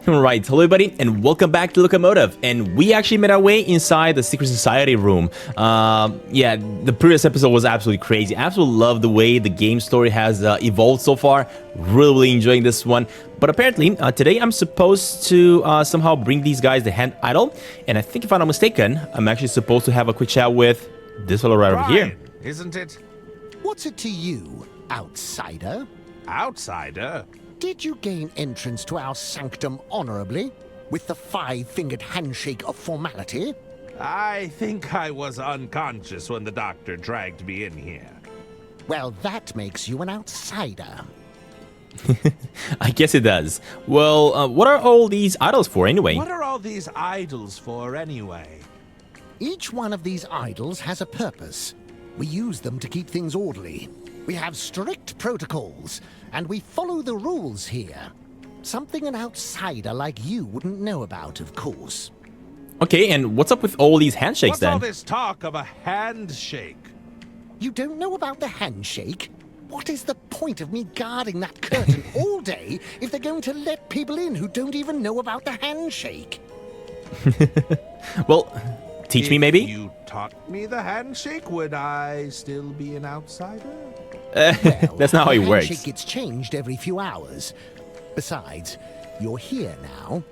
Alright, hello everybody, and welcome back to Locomotive. And we actually made our way inside the Secret Society room. Yeah, the previous episode was absolutely crazy. I absolutely love the way the game story has evolved so far. Really enjoying this one. But apparently, today I'm supposed to somehow bring these guys the hand idol. And I think if I'm not mistaken, I'm actually supposed to have a quick chat with this fellow right over here. Isn't it? What's it to you, outsider? Outsider? Did you gain entrance to our sanctum honorably, with the five-fingered handshake of formality? I think I was unconscious when the doctor dragged me in here. Well, that makes you an outsider. I guess it does. Well, what are all these idols for anyway? What are all these idols for anyway? Each one of these idols has a purpose. We use them to keep things orderly. We have strict protocols, and we follow the rules here. Something an outsider like you wouldn't know about, of course. Okay, and what's up with all these handshakes then? What's all this talk of a handshake? You don't know about the handshake? What is the point of me guarding that curtain all day if they're going to let people in who don't even know about the handshake? Well, teach me maybe? If you taught me the handshake, would I still be an outsider? Well, that's not how it the works. handshake gets changed every few hours. Besides, you're here now.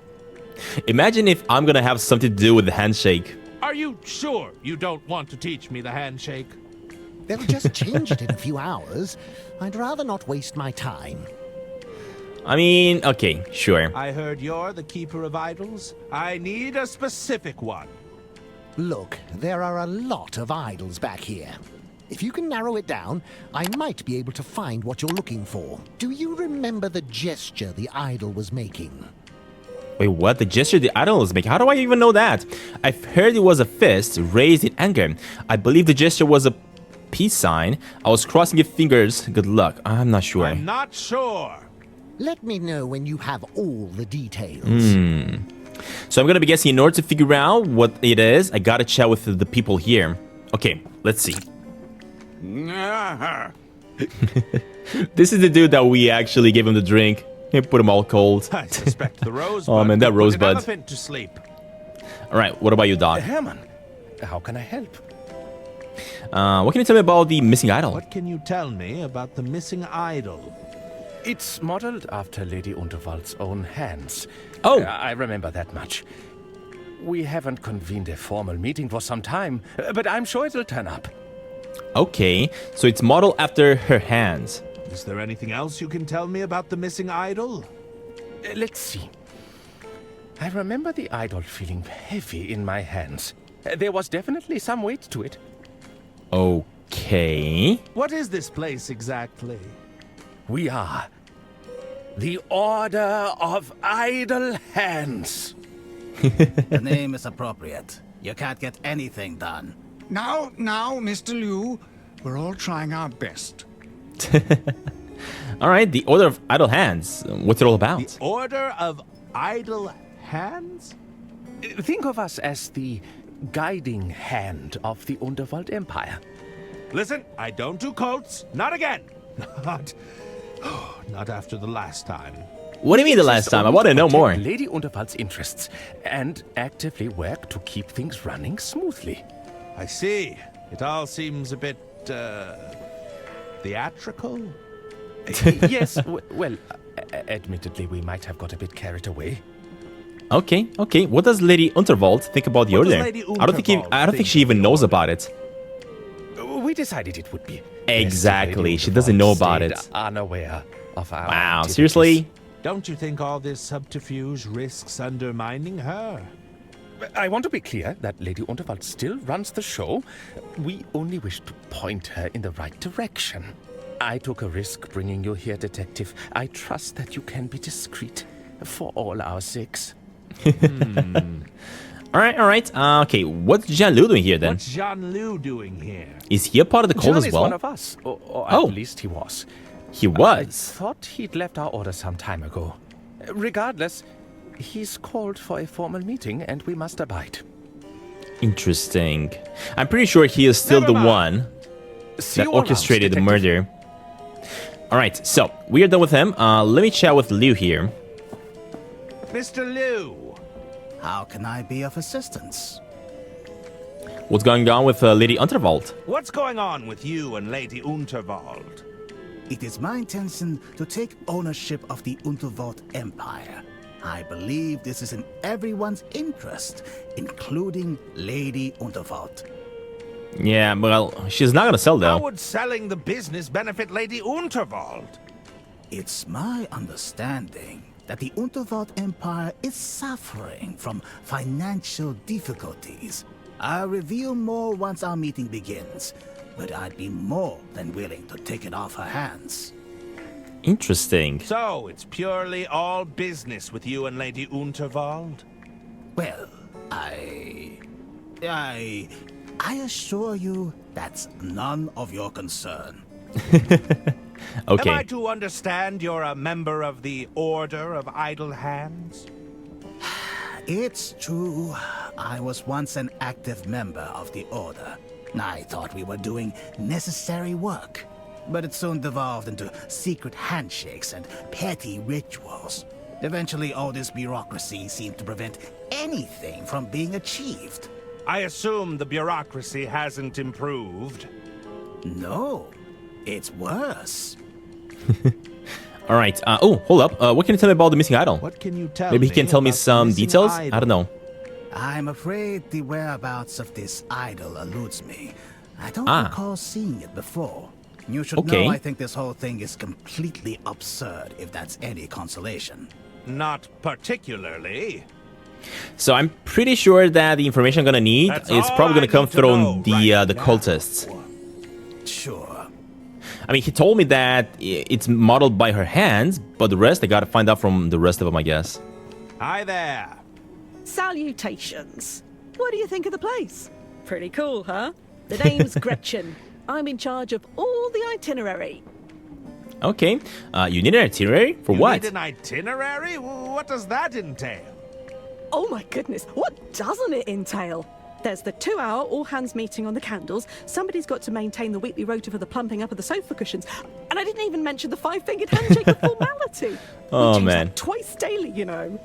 Imagine if I'm gonna have something to do with the handshake. Are you sure you don't want to teach me the handshake? They'll just change it in a few hours. I'd rather not waste my time. I mean, okay, sure. I heard you're the keeper of idols. I need a specific one. Look, there are a lot of idols back here. If you can narrow it down, I might be able to find what you're looking for. Do you remember the gesture the idol was making? Wait, what? The gesture the idol is making? How do I even know that? I've heard it was a fist raised in anger. I believe the gesture was a peace sign. I was crossing your fingers. Good luck. I'm not sure. I'm not sure. Let me know when you have all the details. So I'm gonna be guessing in order to figure out what it is, I gotta chat with the people here. Okay, let's see. This is the dude that we actually gave him the drink. He put him all cold. I suspect the rosebud. Oh man, that put an rosebud. elephant to sleep. All right, what about you, Doc? Herman, how can I help? What can you tell me about the missing idol? What can you tell me about the missing idol? It's modeled after Lady Unterwald's own hands. Oh. I remember that much. We haven't convened a formal meeting for some time, but I'm sure it'll turn up. Okay, so it's modeled after her hands. Is there anything else you can tell me about the missing idol? Let's see. I remember the idol feeling heavy in my hands. There was definitely some weight to it. Okay. What is this place exactly? We are the Order of Idle Hands. The name is appropriate. You can't get anything done. Now, Mr. Liu, we're all trying our best. All right, the Order of Idle Hands. What's it all about? The Order of Idle Hands? Think of us as the guiding hand of the Unterwald Empire. Listen, I don't do cults. Not again. Not after the last time. What do you mean the last time? I want to know more. Lady Unterwald's interests and actively work to keep things running smoothly. I see. It all seems a bit, theatrical? Yes, well, admittedly, we might have got a bit carried away. Okay. What does Lady Unterwald think about the What does order? Lady I don't think think she even of the knows order? about it. We decided it would be Exactly, Lady she doesn't know about stayed it. Unaware of our Wow, activities. seriously? Don't you think all this subterfuge risks undermining her? I want to be clear that Lady Unterwald still runs the show. We only wish to point her in the right direction. I took a risk bringing you here, Detective. I trust that you can be discreet for all our sakes. All right. Okay, what's Jean-Loup doing here then? What's Jean-Loup doing here? Is he a part of the cult John as is well? one of us, or Oh. at least he was. He I was. thought he'd left our order some time ago. Regardless, he's called for a formal meeting and we must abide. Interesting. I'm pretty sure he is still Never the mind. one See that you around, orchestrated the Detective. murder. All right, so we are done with him. Let me chat with Liu here. Mr. Liu, How can I be of assistance? What's going on with Lady Unterwald? what's going on with you and Lady Unterwald? It is my intention to take ownership of the Unterwald Empire. I believe this is in everyone's interest, including Lady Unterwald. Yeah, well, she's not gonna sell How though. would selling the business benefit Lady Unterwald? It's my understanding that the Unterwald Empire is suffering from financial difficulties. I'll reveal more once our meeting begins, but I'd be more than willing to take it off her hands. Interesting. So, it's purely all business with you and Lady Unterwald? Well, I assure you that's none of your concern. Okay. Am I to understand you're a member of the Order of Idle Hands? It's true. I was once an active member of the Order. I thought we were doing necessary work. But it soon devolved into secret handshakes and petty rituals. Eventually, all this bureaucracy seemed to prevent anything from being achieved. I assume the bureaucracy hasn't improved. No, it's worse. All right. Oh, hold up. What can you tell me about the missing idol? What can you tell Maybe he can tell me about the some missing details. idol? I don't know. I'm afraid the whereabouts of this idol eludes me. I don't Ah. recall seeing it before. You should Okay. know I think this whole thing is completely absurd, if that's any consolation. Not particularly. So I'm pretty sure that the information I'm gonna need That's is all probably I gonna come need to know from the right the now. cultists. Sure. I mean, he told me that it's modeled by her hands, but the rest I gotta find out from the rest of them, I guess. Hi there. Salutations. What do you think of the place? Pretty cool, huh? The name's Gretchen. I'm in charge of all the itinerary. Okay. You need an itinerary for You what? need an itinerary? What does that entail? Oh my goodness, what doesn't it entail? There's the 2-hour all-hands meeting on the candles. Somebody's got to maintain the weekly rota for the plumping up of the sofa cushions. And I didn't even mention the 5-fingered handshake of formality. Oh, we change man. that twice daily, you know.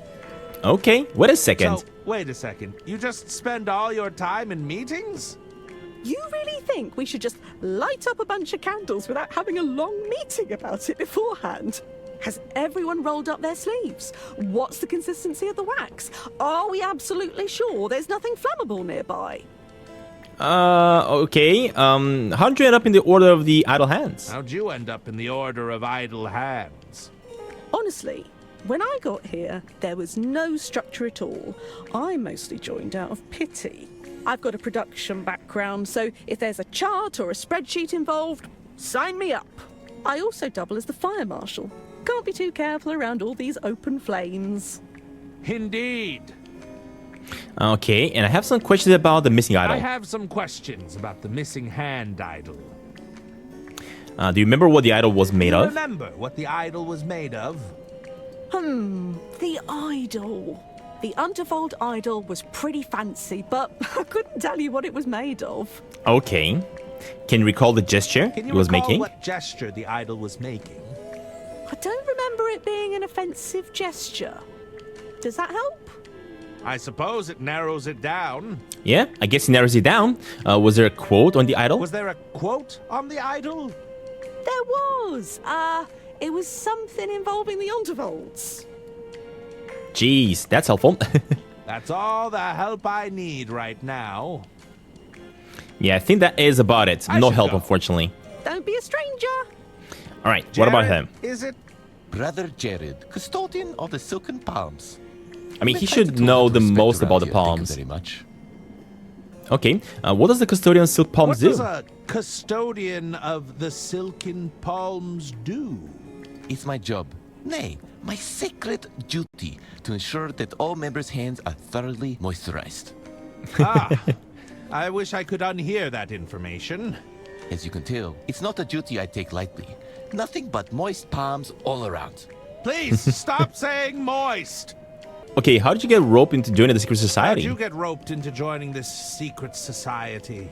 Okay. Wait a second. So, wait a second. You just spend all your time in meetings? You really think we should just light up a bunch of candles without having a long meeting about it beforehand? Has everyone rolled up their sleeves? What's the consistency of the wax? Are we absolutely sure there's nothing flammable nearby? Okay. How did you end up in the Order of the Idle Hands? How'd you end up in the Order of Idle Hands? Honestly, when I got here, there was no structure at all. I mostly joined out of pity. I've got a production background, so if there's a chart or a spreadsheet involved, sign me up. I also double as the fire marshal. Can't be too careful around all these open flames. Indeed. Okay, and I have some questions about the missing idol. I have some questions about the missing hand idol. Do you remember what the idol was made Do you of? remember what the idol was made of? The idol. The Unterwald idol was pretty fancy, but I couldn't tell you what it was made of. Okay. Can you recall the gesture Can it you was recall making? what gesture the idol was making? I don't remember it being an offensive gesture. Does that help? I suppose it narrows it down. Yeah, I guess he narrows it down. Was there a quote on the idol? Was there a quote on the idol? There was. It was something involving the Unterwalds. Jeez, that's helpful. That's all the help I need right now. Yeah, I think that is about it. I No should help, go. unfortunately. Don't be a stranger. All right, what about Jared, him? Is it? Brother Jared, custodian of the Silken Palms. I mean, he Entitled should to know all the respect most around about the here, thank you palms. very much. Okay, what does the custodian silk palms What do? does a custodian of the silken palms do? It's my job, nay, my sacred duty, to ensure that all members' hands are thoroughly moisturized. I wish I could unhear that information. As you can tell, it's not a duty I take lightly. Nothing but moist palms all around. Please stop saying moist. Okay, how did you get roped into joining the secret How'd society? you get roped into joining this secret society?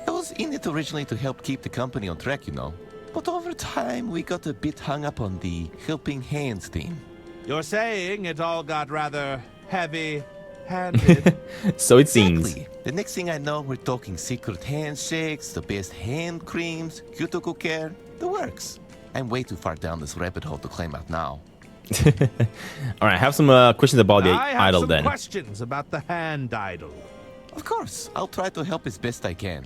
I was in it originally to help keep the company on track, you know. But over time, we got a bit hung up on the helping hands theme. You're saying it all got rather heavy-handed. So it seems. Exactly. The next thing I know, we're talking secret handshakes, the best hand creams, cuticle care, the works. I'm way too far down this rabbit hole to climb out now. All right, I have some questions about the I have idol some then. questions about the hand idol. Of course, I'll try to help as best I can.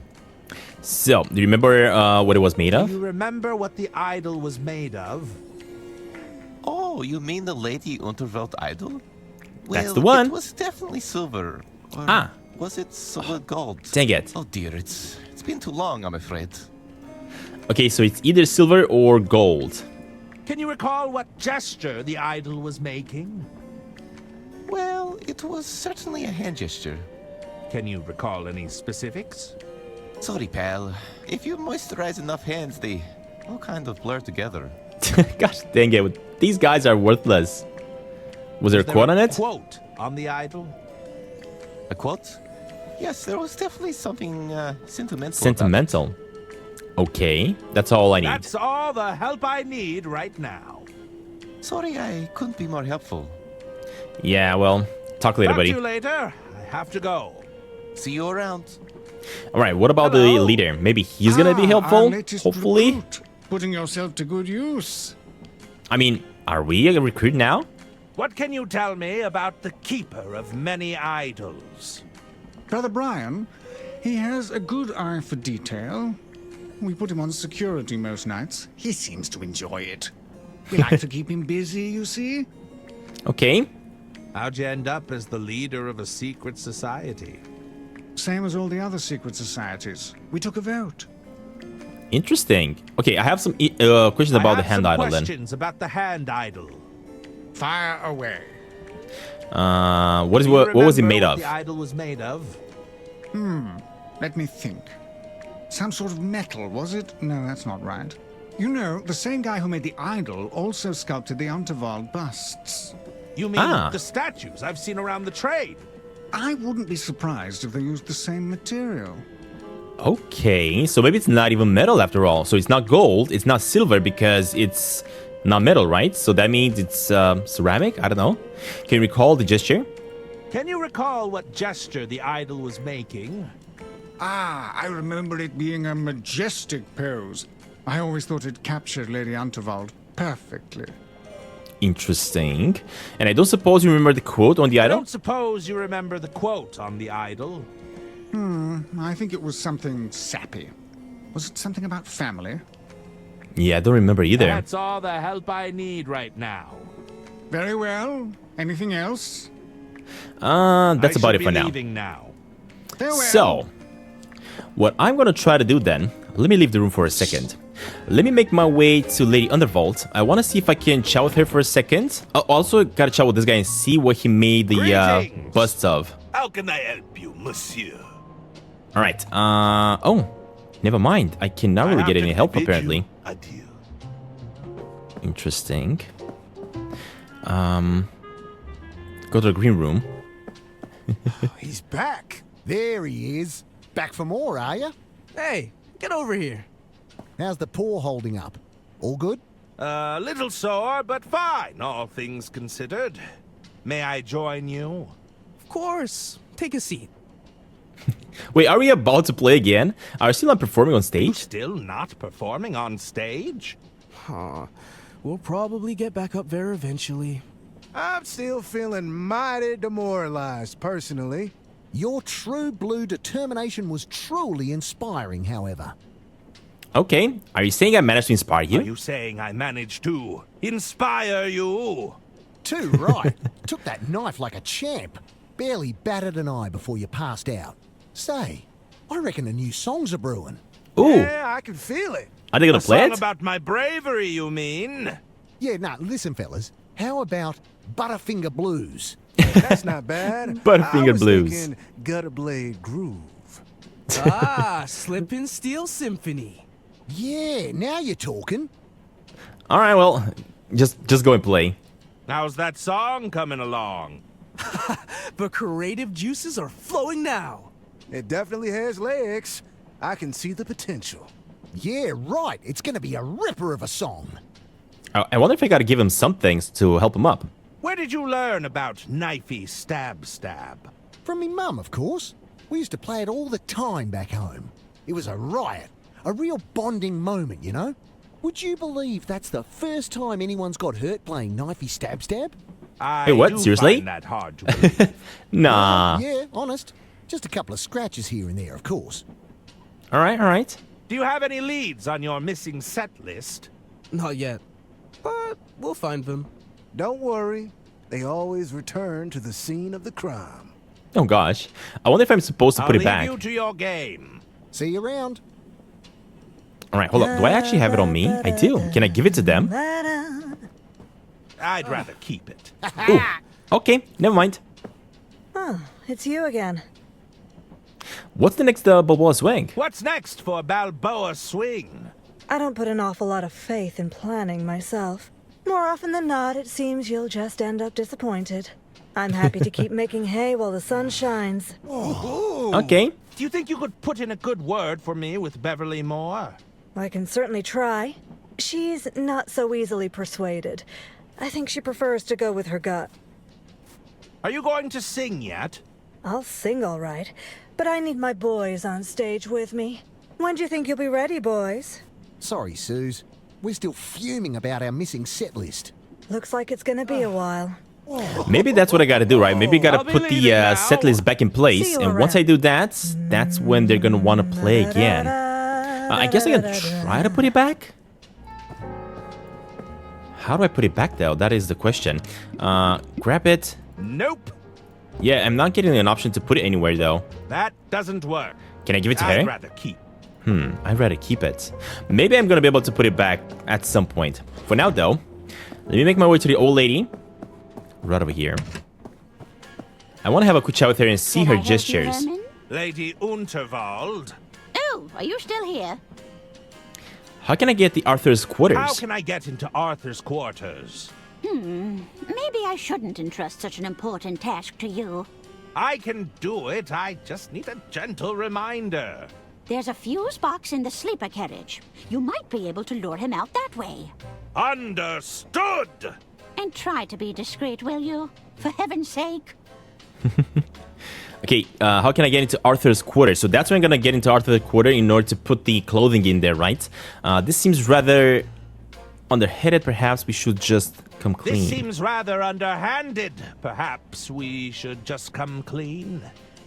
So, do you remember what it was made Do of? you remember what the idol was made of? Oh, you mean the Lady Unterwelt idol? Well, That's the one. It was definitely silver. Or Ah. was it solid gold? Dang it. Oh dear, it's been too long, I'm afraid. Okay, so it's either silver or gold. Can you recall what gesture the idol was making? Well, it was certainly a hand gesture. Can you recall any specifics? Sorry, pal. If you moisturize enough hands, they all kind of blur together. Gosh dang it, these guys are worthless. Was there a quote on it? Quote on the idol? A quote? Yes, there was definitely something sentimental. Sentimental. Okay, that's all I need. That's all the help I need right now. Sorry, I couldn't be more helpful. Yeah, well, talk later, Talk buddy. to you later. I have to go. See you around. All right, what about the Hello. leader? Maybe he's gonna be Our helpful, latest hopefully. recruit, putting yourself to good use. I mean, are we a recruit now? What can you tell me about the keeper of many idols? Brother Brian, he has a good eye for detail. We put him on security most nights. He seems to enjoy it. We like to keep him busy, you see. Okay. How'd you end up as the leader of a secret society? Same as all the other secret societies. We took a vote. Interesting. Okay, I have some questions about the hand idol then. Questions about the hand idol. Fire away. What Do you was it remember made what of? The idol was made of. Let me think. Some sort of metal, was it? No, that's not right. You know, the same guy who made the idol also sculpted the Unterwald busts. You mean Ah. the statues I've seen around the trade? I wouldn't be surprised if they used the same material. Okay, so maybe it's not even metal after all. So it's not gold, it's not silver because it's not metal, right? So that means it's ceramic? I don't know. Can you recall the gesture? Can you recall what gesture the idol was making? I remember it being a majestic pose. I always thought it captured Lady Unterwald perfectly. Interesting. And I don't suppose you remember the quote on the I idol? don't suppose you remember the quote on the idol. I think it was something sappy. Was it something about family? Yeah, I don't remember either. That's all the help I need right now. Very well. Anything else? That's I about should it for be now. leaving now. Farewell. So, what I'm gonna try to do then, let me leave the room for a second. Let me make my way to Lady Undervault. I want to see if I can chat with her for a second. I also gotta chat with this guy and see what he made the Greetings. busts of. How can I help you, monsieur? Alright, oh, never mind. I cannot really get any help apparently. Adieu. Interesting. Go to the green room. He's back. There he is. Back for more, are you? Hey, get over here. How's the paw holding up? All good? A little sore, but fine, all things considered. May I join you? Of course. Take a seat. Wait, are we about to play again? Are we still not performing on You stage? still not performing on stage? We'll probably get back up there eventually. I'm still feeling mighty demoralized, personally. Your true blue determination was truly inspiring, however. Okay, are you saying I managed to inspire Are you? you saying I managed to inspire you? Too right. Took that knife like a champ. Barely batted an eye before you passed out. Say, I reckon a new song's a brewing. Ooh, Yeah, I can feel it. are they gonna A play song it? about my bravery, you mean? Yeah, nah, listen, fellas. How about Butterfinger Blues? That's not bad. Butterfinger I was Blues. thinking Gutter Blade Groove. Slip Steel Symphony. Yeah, now you're talking. Alright, well, just go and play. How's that song coming along? The creative juices are flowing now. It definitely has legs. I can see the potential. Yeah, right. It's gonna be a ripper of a song. I wonder if I gotta give him some things to help him up. Where did you learn about knifey stab? From me mum, of course. We used to play it all the time back home. It was a riot. A real bonding moment, you know? Would you believe that's the first time anyone's got hurt playing knifey stab? I Wait, what? do Seriously? find that hard to believe. Nah. Yeah, honest. Just a couple of scratches here and there, of course. All right. Do you have any leads on your missing set list? Not yet. But we'll find them. Don't worry. They always return to the scene of the crime. Oh gosh. I wonder if I'm supposed to put I'll it back. leave you to your game. See you around. All right, hold up. Do I actually have it on me? I do. Can I give it to them? I'd rather keep it. Ooh. Okay, never mind. Oh, it's you again. What's the next Balboa swing? What's next for Balboa Swing? I don't put an awful lot of faith in planning myself. More often than not, it seems you'll just end up disappointed. I'm happy to keep making hay while the sun shines. Okay. Do you think you could put in a good word for me with Beverly Moore? I can certainly try. She's not so easily persuaded. I think she prefers to go with her gut. Are you going to sing yet? I'll sing all right, but I need my boys on stage with me. When do you think you'll be ready, boys? Sorry, Suze. We're still fuming about our missing set list. Looks like it's gonna be a while. Maybe that's what I gotta do, right? Maybe I gotta I'll be put the leaving now. set list back in See place. you And once around. I do that, that's when they're gonna want to play again. I guess I can try to put it back? How do I put it back, though? That is the question. Grab it. Nope. Yeah, I'm not getting an option to put it anywhere, though. That doesn't work. Can I give it to I'd her? rather keep. I'd rather keep it. Maybe I'm gonna be able to put it back at some point. For now, though, let me make my way to the old lady. Right over here. I want to have a quick chat with her and see her gestures. Lady Unterwald. Oh, are you still here? How can I get the Arthur's quarters? How can I get into Arthur's quarters? Maybe I shouldn't entrust such an important task to you. I can do it. I just need a gentle reminder. There's a fuse box in the sleeper carriage. You might be able to lure him out that way. Understood! And try to be discreet, will you? For heaven's sake. Okay, how can I get into Arthur's quarters? So that's when I'm gonna get into Arthur's quarter in order to put the clothing in there, right? This seems rather underhanded. Perhaps we should just come clean. This seems rather underhanded. Perhaps we should just come clean.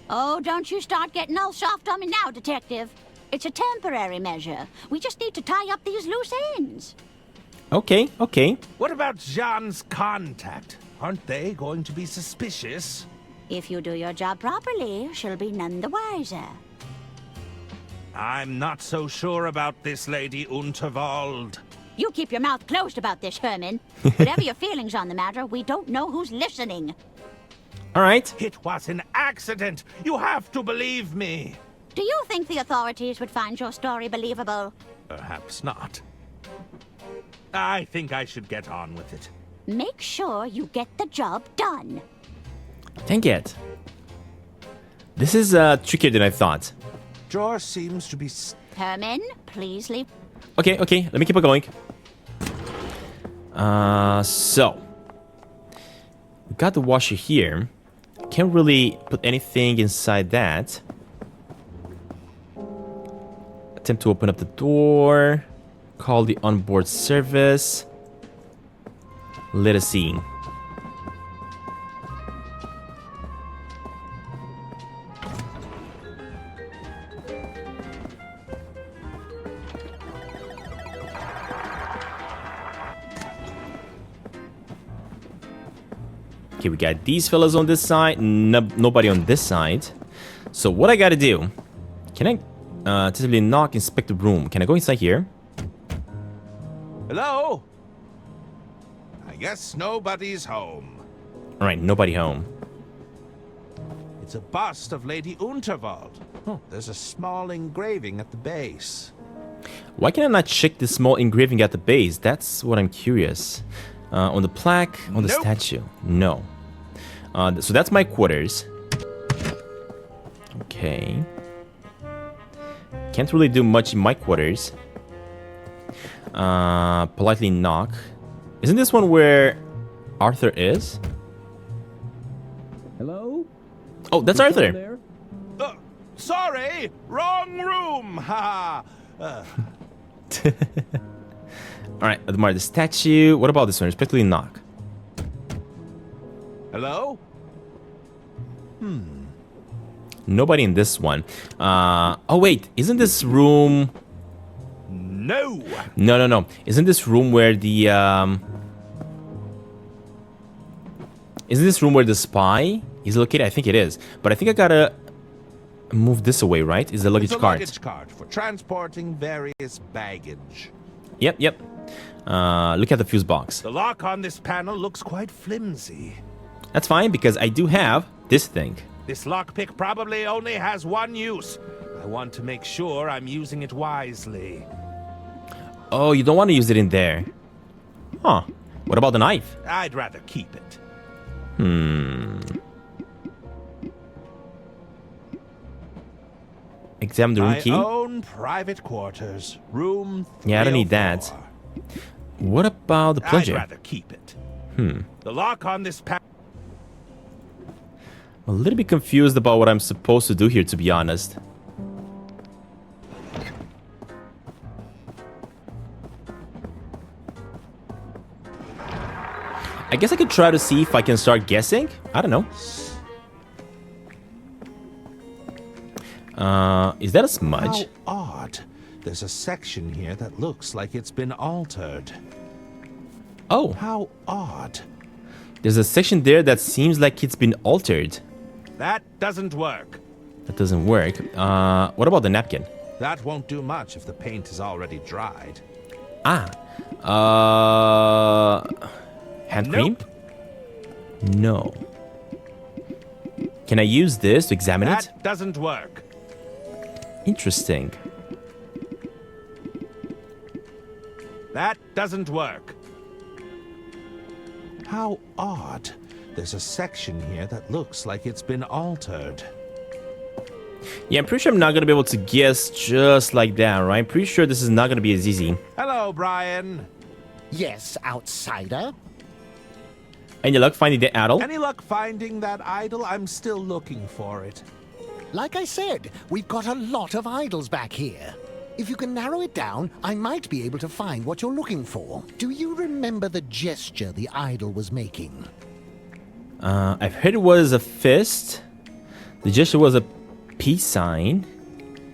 Oh, don't you start getting all soft on me now, Detective. It's a temporary measure. We just need to tie up these loose ends. Okay. What about Jean's contact? Aren't they going to be suspicious? If you do your job properly, she'll be none the wiser. I'm not so sure about this, Lady Unterwald. You keep your mouth closed about this, Herman. Whatever your feelings on the matter, we don't know who's listening. All right. It was an accident. You have to believe me. Do you think the authorities would find your story believable? Perhaps not. I think I should get on with it. Make sure you get the job done. Dang it. This is trickier than I thought. Drawer seems to be... Herman, please leave. Okay. Let me keep it going. So we got the washer here. Can't really put anything inside that. Attempt to open up the door. Call the onboard service. Let us see. Okay, we got these fellas on this side, nobody on this side. So what I gotta do? Can I tentatively knock, inspect the room? Can I go inside here? Hello? I guess nobody's home. All right, nobody home. It's a bust of Lady Unterwald. Oh. There's a small engraving at the base. Why can I not check the small engraving at the base? That's what I'm curious. On the plaque, on the Nope. statue. No. So that's my quarters. Okay. Can't really do much in my quarters. Politely knock. Isn't this one where Arthur is? Hello? Oh, that's Someone Arthur. there? Sorry, wrong room. Ha. Alright, admire the statue. What about this one? Respectfully knock. Hello? Nobody in this one. Oh wait, isn't this room... No. No. Isn't this room where the Isn't this room where the spy is located? I think it is. But I think I gotta move this away, right? Is the luggage It's a cart. luggage cart for transporting various baggage. Yep. Look at the fuse box. The lock on this panel looks quite flimsy. That's fine because I do have this thing. This lockpick probably only has one use. I want to make sure I'm using it wisely. Oh, you don't want to use it in there. Huh. What about the knife? I'd rather keep it. Examine the room My key. own private quarters. Room 304. Yeah, I don't need that. What about the plunger? I'd rather keep it. The lock on this panel. I'm a little bit confused about what I'm supposed to do here, to be honest. I guess I could try to see if I can start guessing. I don't know. Is that a smudge? How odd. There's a section here that looks like it's been altered. Oh, How odd. there's a section there that seems like it's been altered. That doesn't work. That doesn't work. What about the napkin? That won't do much if the paint is already dried. Hand cream? No. Can I use this to examine it? That doesn't work. Interesting. That doesn't work. How odd. There's a section here that looks like it's been altered. Yeah, I'm pretty sure I'm not gonna be able to guess just like that, right? I'm pretty sure this is not gonna be as easy. Hello, Brian. Yes, outsider. Any luck finding the idol? Any luck finding that idol? I'm still looking for it. Like I said, we've got a lot of idols back here. If you can narrow it down, I might be able to find what you're looking for. Do you remember the gesture the idol was making? I've heard it was a fist. The gesture was a peace sign,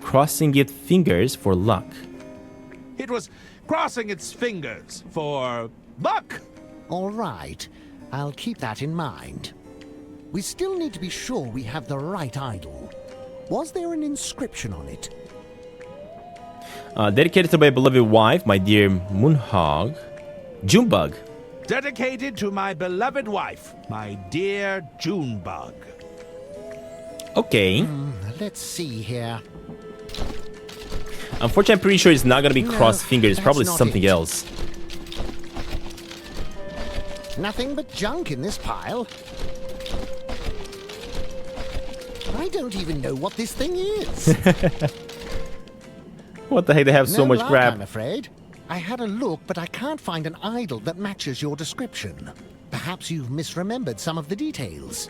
crossing its fingers for luck. It was crossing its fingers for luck. All right, I'll keep that in mind. We still need to be sure we have the right idol. Was there an inscription on it? Dedicated to my beloved wife, my dear Moonhog. Junebug. Dedicated to my beloved wife, my dear Junebug. Okay. Let's see here. Unfortunately, I'm pretty sure it's not gonna be No, crossed fingers. It's that's probably not something it. else. Nothing but junk in this pile. I don't even know what this thing is. What the heck? They have so No much luck, crap. I'm afraid. I had a look, but I can't find an idol that matches your description. Perhaps you've misremembered some of the details.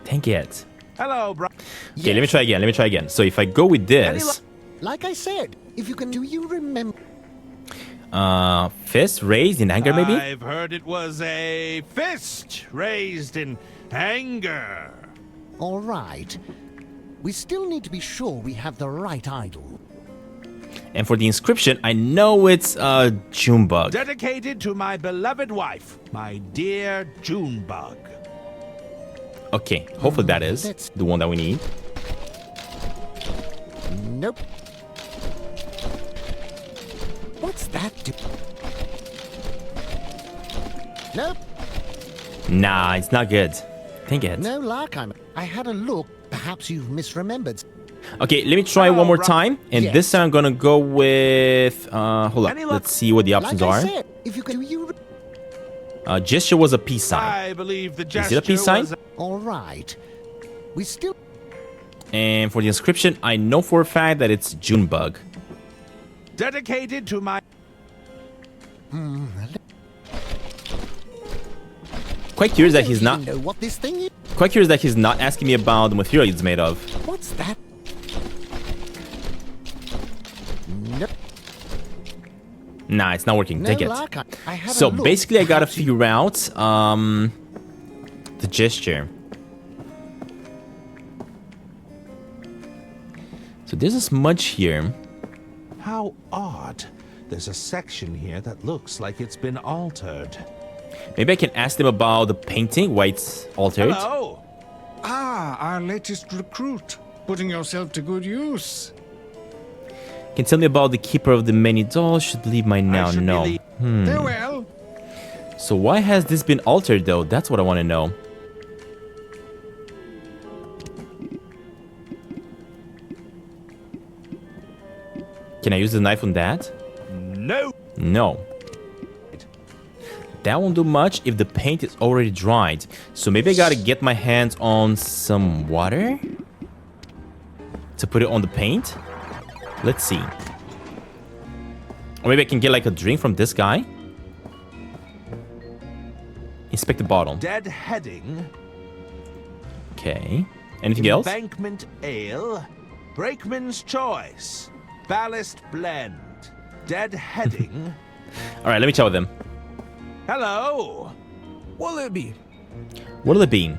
Dang it. Hello, Brian. Okay, let me try again. So if I go with this, Like I said, if you can, do you remember? fist raised in anger, maybe? I've heard it was a fist raised in anger. All right. We still need to be sure we have the right idol. And for the inscription, I know it's Junebug. Dedicated to my beloved wife, my dear Junebug. Okay, hopefully that is let's- the one that we need. Nope. What's that do? Nope. Nah, it's not good. Dang it. No luck. I had a look. Perhaps you've misremembered. Okay, let me try one more time. And Yes. this time I'm gonna go with... hold up. Any luck? Let's see what the options Like I are. said, if you can, do you? Gesture was a peace sign. I believe the Is gesture it a peace sign? was All right. We still. And for the inscription, I know for a fact that it's Junebug. dedicated to my... Quite curious that he's don't not... even know what this thing is. Quite curious that he's not asking me about the material it's made of. What's that? Nope. Nah, it's not working. No Take it. luck. I had So a look. basically, I gotta Perhaps you- figure out the gesture. So there's a smudge here. How odd. There's a section here that looks like it's been altered. Maybe I can ask them about the painting, why it's altered. Hello. Ah, our latest recruit. Putting yourself to good use. Can tell me about the keeper of the many dolls. Should leave my now. No. Farewell. So why has this been altered though? That's what I want to know. Can I use the knife on that? No. No. That won't do much if the paint is already dried. So maybe I gotta get my hands on some water to put it on the paint. Let's see. Or maybe I can get like a drink from this guy. Inspect the bottle. Dead heading. Okay. Anything else? Embankment ale. Brakeman's choice. Ballast blend. Dead heading. All right, let me chat with them. Hello. What'll it be? What'll it be?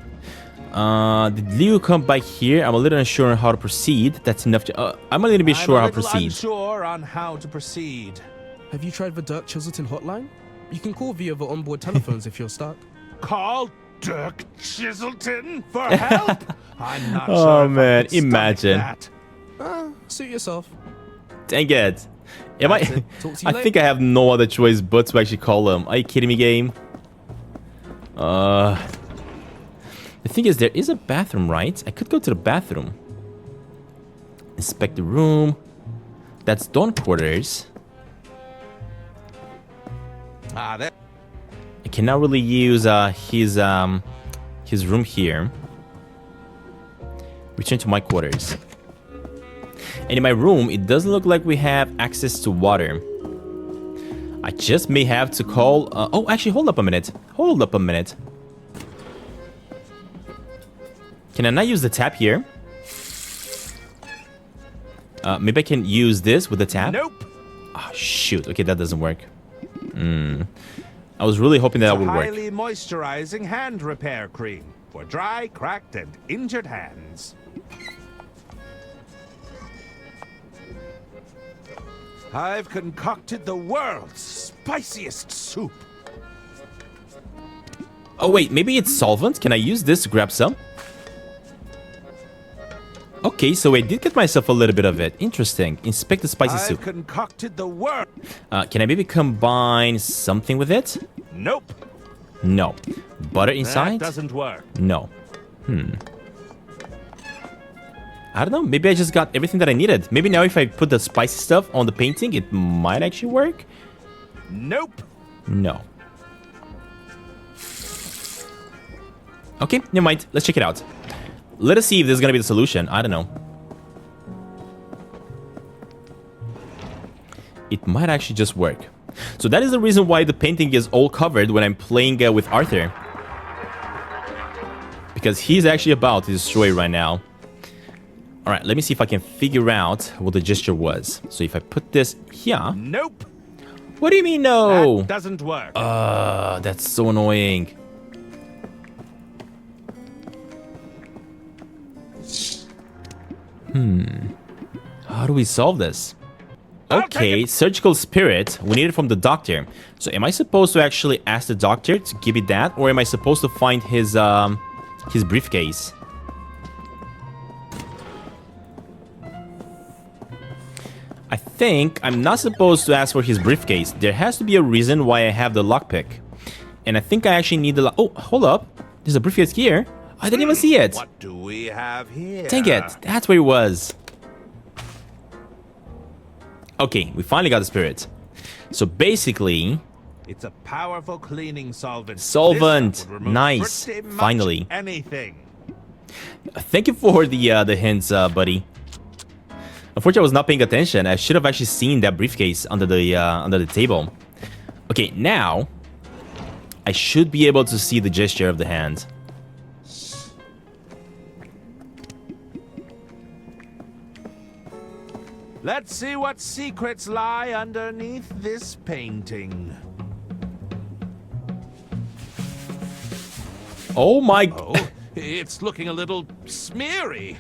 Did Leo come by here? I'm a little unsure on how to proceed. That's enough to... I'm a little bit sure how to proceed. Unsure on how to proceed. Have you tried the Dirk Chiselton hotline? You can call via the onboard telephones if you're stuck. Call Dirk Chiselton for help? I'm not Oh, sure if man, I could stomach imagine. that. Suit yourself. Dang it. Am I... Talk to you I later. think I have no other choice but to actually call him. Are you kidding me, game? The thing is, there is a bathroom, right? I could go to the bathroom. Inspect the room. That's Dawn quarters. There. I cannot really use his room here. Return to my quarters. And in my room, it doesn't look like we have access to water. I just may have to call... oh, actually, hold up a minute. Hold up a minute. Can I not use the tap here? Maybe I can use this with the tap? Nope. Oh, shoot. Okay, that doesn't work. I was really hoping that would work. Highly moisturizing hand repair cream for dry, cracked, and injured hands. I've concocted the world's spiciest soup. Oh, wait. Maybe it's solvent? Can I use this to grab some? Okay, so I did get myself a little bit of it. Interesting. Inspect the spicy soup. I've concocted the world. Can I maybe combine something with it? Nope. No. Butter inside? That doesn't work. No. I don't know. Maybe I just got everything that I needed. Maybe now if I put the spicy stuff on the painting, it might actually work? Nope. No. Okay, never mind. Let's check it out. Let us see if this is going to be the solution. I don't know. It might actually just work. So that is the reason why the painting is all covered when I'm playing with Arthur. Because he's actually about to destroy it right now. Alright, let me see if I can figure out what the gesture was. So if I put this here... Nope. What do you mean no? That doesn't work. That's so annoying. How do we solve this? Okay, surgical spirit. We need it from the doctor. So am I supposed to actually ask the doctor to give me that? Or am I supposed to find his briefcase? I think I'm not supposed to ask for his briefcase. There has to be a reason why I have the lockpick. And I think I actually need the oh, hold up. There's a briefcase here. I didn't even see it. What do we have here? Dang it. That's where it was. Okay, we finally got the spirit. So basically... It's a powerful cleaning solvent. Solvent. This would remove Nice. pretty much Finally. anything. Thank you for the hints, buddy. Unfortunately, I was not paying attention. I should have actually seen that briefcase under the table. Okay, now I should be able to see the gesture of the hand. Let's see what secrets lie underneath this painting. Oh my... Oh, it's looking a little smeary.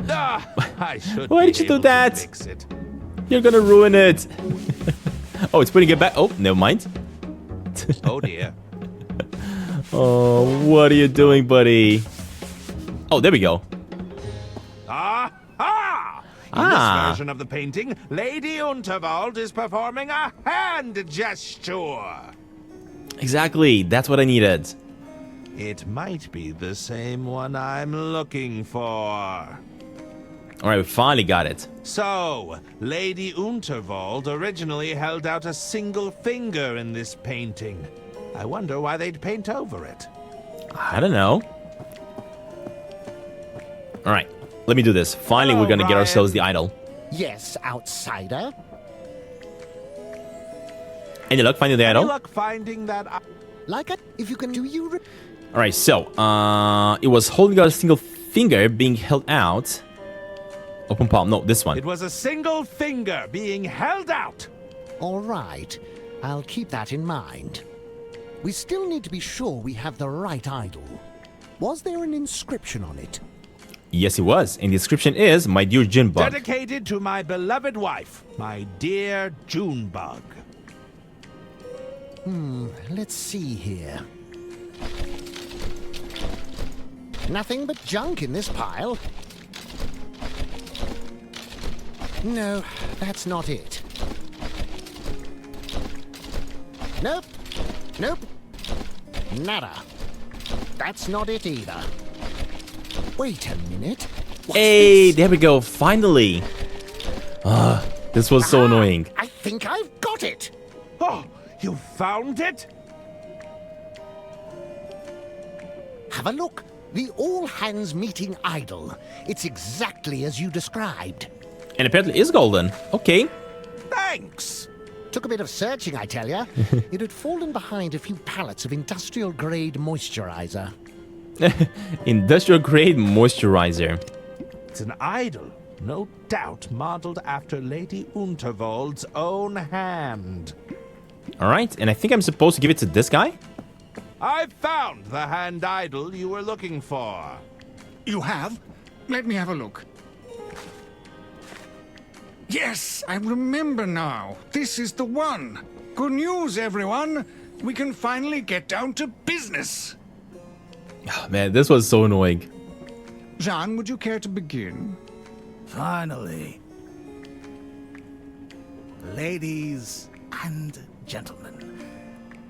I should Why be did you do able to that? fix it. You're gonna ruin it. Oh, it's putting it back. Oh, never mind. Oh dear. Oh, what are you doing, buddy? Oh, there we go. Aha! In this version of the painting, Lady Unterwald is performing a hand gesture. Exactly. That's what I needed. It might be the same one I'm looking for. All right, we finally got it. So, Lady Unterwald originally held out a single finger in this painting. I wonder why they'd paint over it. I don't know. All right, let me do this. Finally, we're gonna get ourselves the idol. Yes, outsider. Any luck finding the Any idol? luck finding that? Like it? If you can do you... All right, so it was holding out a single finger being held out. Open palm. No, this one. It was a single finger being held out. All right. I'll keep that in mind. We still need to be sure we have the right idol. Was there an inscription on it? Yes, it was. And the inscription is, "My dear Junebug." Dedicated to my beloved wife, my dear Junebug. Let's see here. Nothing but junk in this pile. No, that's not it. Nope. Nope. Nada. That's not it either. Wait a minute. What's Hey, this? there we go. Finally. This was so annoying. I think I've got it. Oh, you found it? Have a look. The all-hands meeting idol. It's exactly as you described. And apparently it's golden. Okay. Thanks. Took a bit of searching, I tell ya. It had fallen behind a few pallets of industrial-grade moisturizer. Industrial grade moisturizer. It's an idol, no doubt modeled after Lady Unterwald's own hand. All right, and I think I'm supposed to give it to this guy. I found the hand idol you were looking for. You have? Let me have a look. Yes, I remember now. This is the one. Good news, everyone. We can finally get down to business. Oh, man, this was so annoying. Jean, would you care to begin? Finally. Ladies and gentlemen,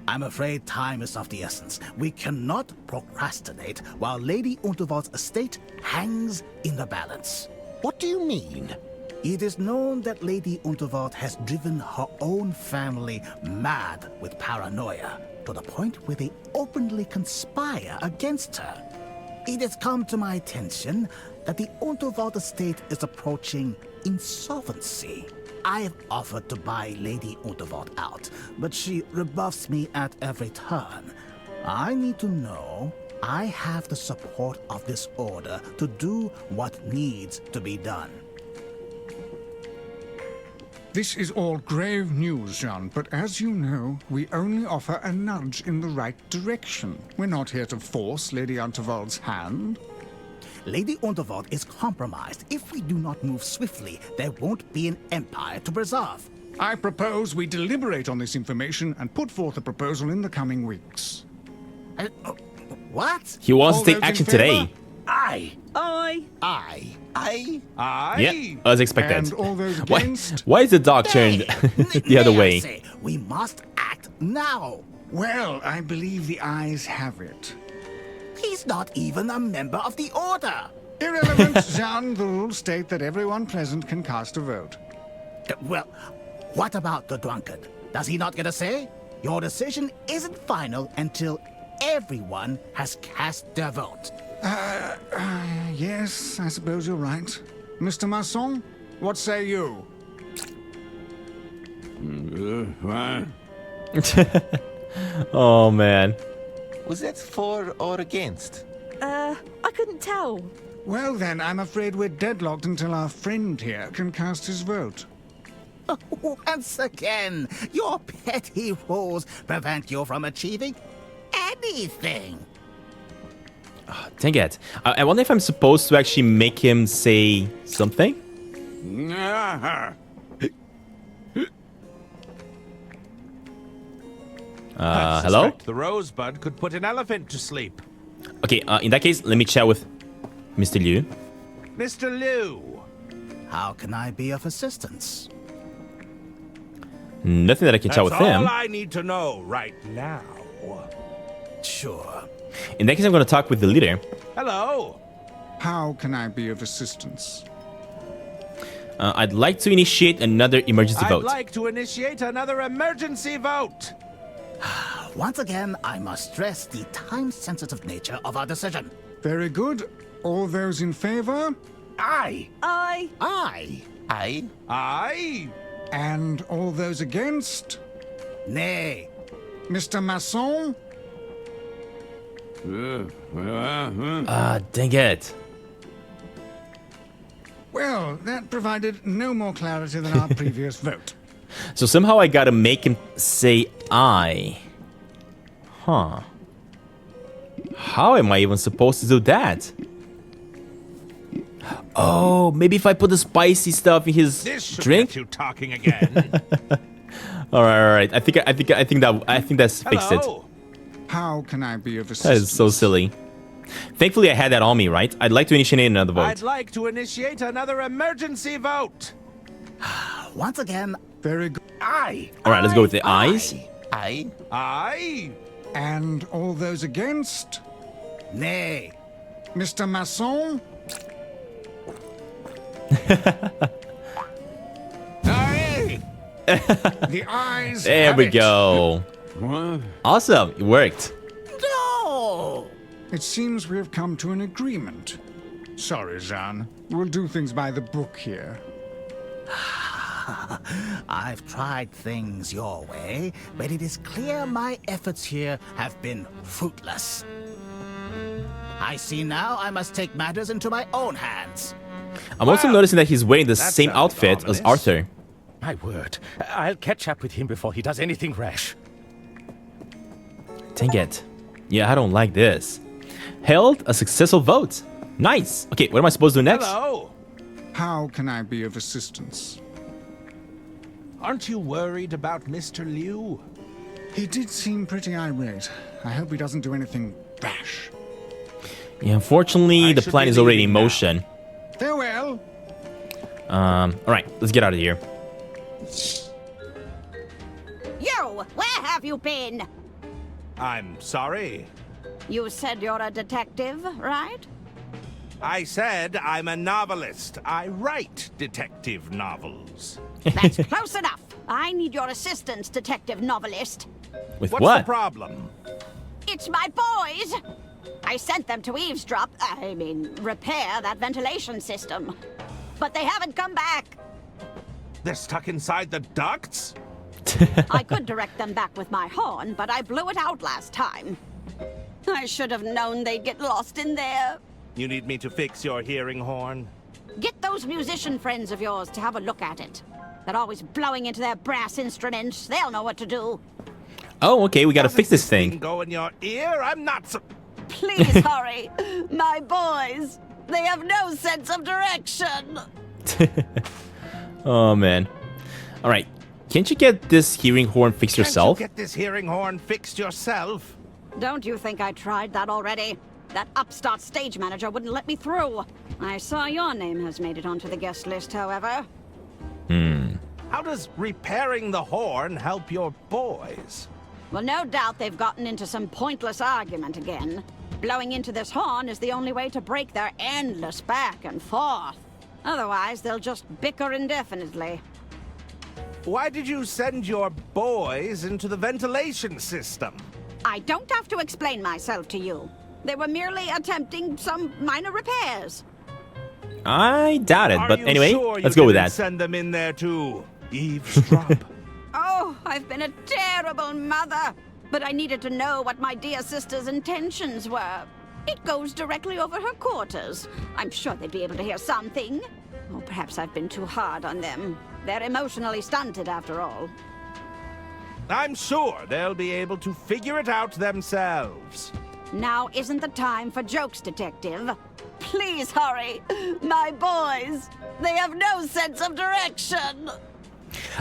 I'm afraid time is of the essence. We cannot procrastinate while Lady Unterwald's estate hangs in the balance. What do you mean? It is known that Lady Unterwald has driven her own family mad with paranoia, to the point where they openly conspire against her. It has come to my attention that the Unterwald estate is approaching insolvency. I have offered to buy Lady Unterwald out, but she rebuffs me at every turn. I need to know I have the support of this order to do what needs to be done. This is all grave news, Jean, but as you know, we only offer a nudge in the right direction. We're not here to force Lady Unterwald's hand. Lady Unterwald is compromised. If we do not move swiftly, there won't be an empire to preserve. I propose we deliberate on this information and put forth a proposal in the coming weeks. What? He wants All to take those in action favor? today. Aye. Yeah, as expected. And all those Why, against? why is the dog turned the other May I way? say, we must act now. Well, I believe the ayes have it. He's not even a member of the order. Irrelevant, Jean. The rules state that everyone present can cast a vote. Well, what about the drunkard? Does he not get a say? Your decision isn't final until everyone has cast their vote. Yes, I suppose you're right. Mr. Masson, what say you? Oh, man. Was that for or against? I couldn't tell. Well then, I'm afraid we're deadlocked until our friend here can cast his vote. Once again, your petty rules prevent you from achieving anything. Dang it. I wonder if I'm supposed to actually make him say something? I hello? suspect the rosebud could put an elephant to sleep. Okay, in that case, let me chat with Mr. Liu. Mr. Liu. How can I be of assistance? Nothing that I can chat with That's all him. I need to know right now. Sure. In that case, I'm going to talk with the leader. Hello. How can I be of assistance? I'd like to initiate another emergency I'd vote. like to initiate another emergency vote. Once again, I must stress the time-sensitive nature of our decision. Very good. All those in favor? Aye. I. Aye. Aye. And all those against? Nay. Mr. Masson? Dang it. Well, that provided no more clarity than our previous vote. So somehow I gotta make him say I. Huh. How am I even supposed to do that? Oh, maybe if I put the spicy stuff in his This should drink? get you talking again. All right. I think that's fixed it. Hello. How can I be of That assistance? is so silly. Thankfully, I had that on me, right? I'd like to initiate another vote. I'd like to initiate another emergency vote. Once again, Very good. Aye. All right, let's go with the eyes. Aye. Aye. And all those against? nay. Mr. Masson? Aye. The ayes There have we it. go. Awesome, it worked. No! It seems we have come to an agreement. Sorry, Jean. We'll do things by the book here. I've tried things your way, but it is clear my efforts here have been fruitless. I see now I must take matters into my own hands. I'm also Wow. noticing that he's wearing the That same sounds outfit as ominous. Arthur. My word. I'll catch up with him before he does anything rash. Dang it. Yeah, I don't like this. Held a successful vote. Nice. Okay, what am I supposed to do next? Hello. How can I be of assistance? Aren't you worried about Mr. Liu? He did seem pretty irate. I hope he doesn't do anything rash. Yeah, unfortunately, I the should plan be is already leaving in now. motion. Farewell. All right, let's get out of here. You! Where have you been? I'm sorry. You said you're a detective, right? I said I'm a novelist. I write detective novels. That's close enough. I need your assistance, detective novelist. With What's what? the problem? It's my boys! I sent them to repair that ventilation system. But they haven't come back. They're stuck inside the ducts? I could direct them back with my horn, but I blew it out last time. I should have known they'd get lost in there. You need me to fix your hearing horn? Get those musician friends of yours to have a look at it. They're always blowing into their brass instruments. They'll know what to do. Oh, okay, we gotta Doesn't fix this thing. Go in your ear? I'm not so... Please hurry. My boys. They have no sense of direction. Oh, man. All right, can't you get this hearing horn fixed yourself? Can't you get this hearing horn fixed yourself? Don't you think I tried that already? That upstart stage manager wouldn't let me through. I saw your name has made it onto the guest list, however. How does repairing the horn help your boys? Well, no doubt they've gotten into some pointless argument again. Blowing into this horn is the only way to break their endless back and forth. Otherwise, they'll just bicker indefinitely. Why did you send your boys into the ventilation system? I don't have to explain myself to you. They were merely attempting some minor repairs. I doubt it, but Are you anyway, sure you let's go with didn't that. Send them in there to eavesdrop. Oh, I've been a terrible mother. But I needed to know what my dear sister's intentions were. It goes directly over her quarters. I'm sure they'd be able to hear something. Or perhaps I've been too hard on them. They're emotionally stunted, after all. I'm sure they'll be able to figure it out themselves. Now isn't the time for jokes, Detective. Please hurry. My boys, they have no sense of direction.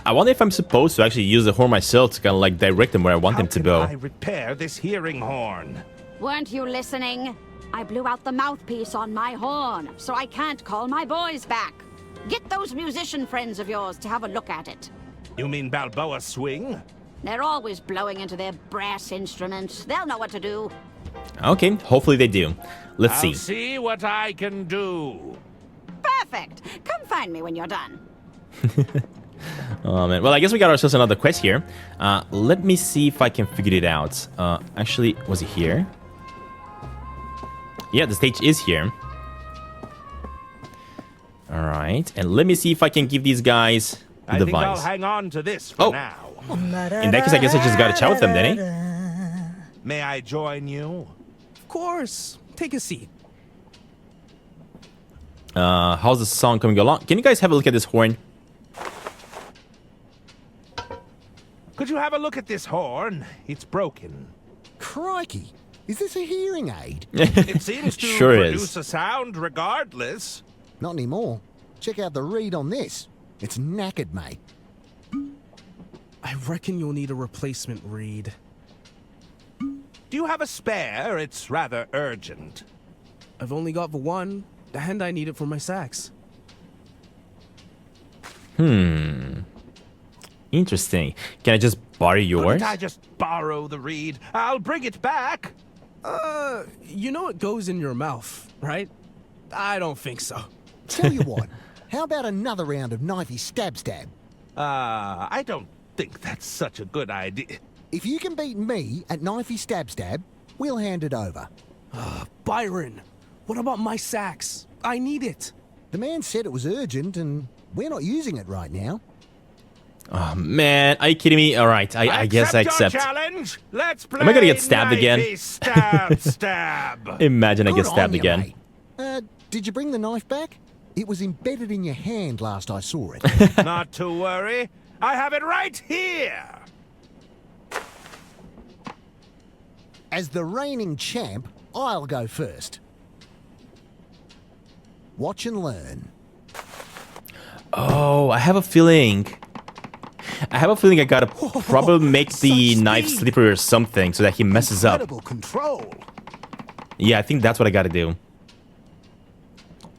I wonder if I'm supposed to actually use the horn myself to kind of like direct them where I want them to go. How can I repair this hearing horn? Weren't you listening? I blew out the mouthpiece on my horn, so I can't call my boys back. Get those musician friends of yours to have a look at it. You mean Balboa Swing? They're always blowing into their brass instruments. They'll know what to do. Okay, hopefully they do. Let's I'll see. see what I can do. Perfect. Come find me when you're done. Oh man, well I guess we got ourselves another quest here. Let me see if I can figure it out. Actually, was it here? Yeah, the stage is here. Alright, and let me see if I can give these guys the I think device. I'll hang on to this for now. In that case, I guess I just gotta chat with them then, eh? May I join you? Of course. Take a seat. How's the song coming along? Can you guys have a look at this horn? Could you have a look at this horn? It's broken. Crikey, is this a hearing aid? It seems to Sure produce is. a sound regardless. Not anymore. Check out the reed on this. It's knackered, mate. I reckon you'll need a replacement reed. Do you have a spare? It's rather urgent. I've only got the one, and I need it for my sax. Interesting. Can I just borrow yours? Couldn't I just borrow the reed? I'll bring it back. You know it goes in your mouth, right? I don't think so. Tell you what, how about another round of knifey stab? I don't think that's such a good idea. If you can beat me at knifey stab, we'll hand it over. Byron, what about my sax? I need it. The man said it was urgent, and we're not using it right now. Oh man, are you kidding me? Alright, I guess I accept. Your challenge. Let's play. Am I gonna get stabbed again? Stab, stab. Imagine I get Good stabbed on you, again. mate. Did you bring the knife back? It was embedded in your hand last I saw it. Not to worry. I have it right here. As the reigning champ, I'll go first. Watch and learn. Oh, I have a feeling. I gotta probably make the knife slippery or something so that he messes up. Incredible control. Yeah, I think that's what I gotta do.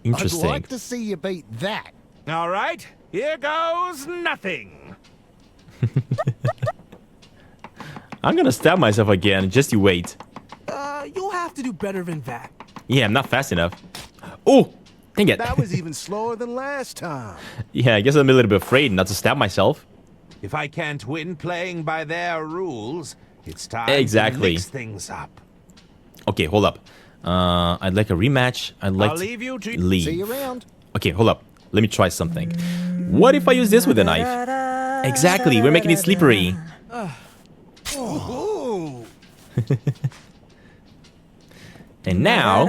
Interesting. I'd like to see you beat that. All right. Here goes nothing. I'm gonna stab myself again. Just you wait. You'll have to do better than that. Yeah, I'm not fast enough. Oh, dang it. That was even slower than last time. Yeah, I guess I'm a little bit afraid not to stab myself. If I can't win playing by their rules, it's time Exactly. to mix things up. Okay, hold up. I'd like a rematch. I'd like I'll to leave you to leave. See you around. Okay, hold up. Let me try something. What if I use this with a knife? Exactly, we're making it slippery. And now,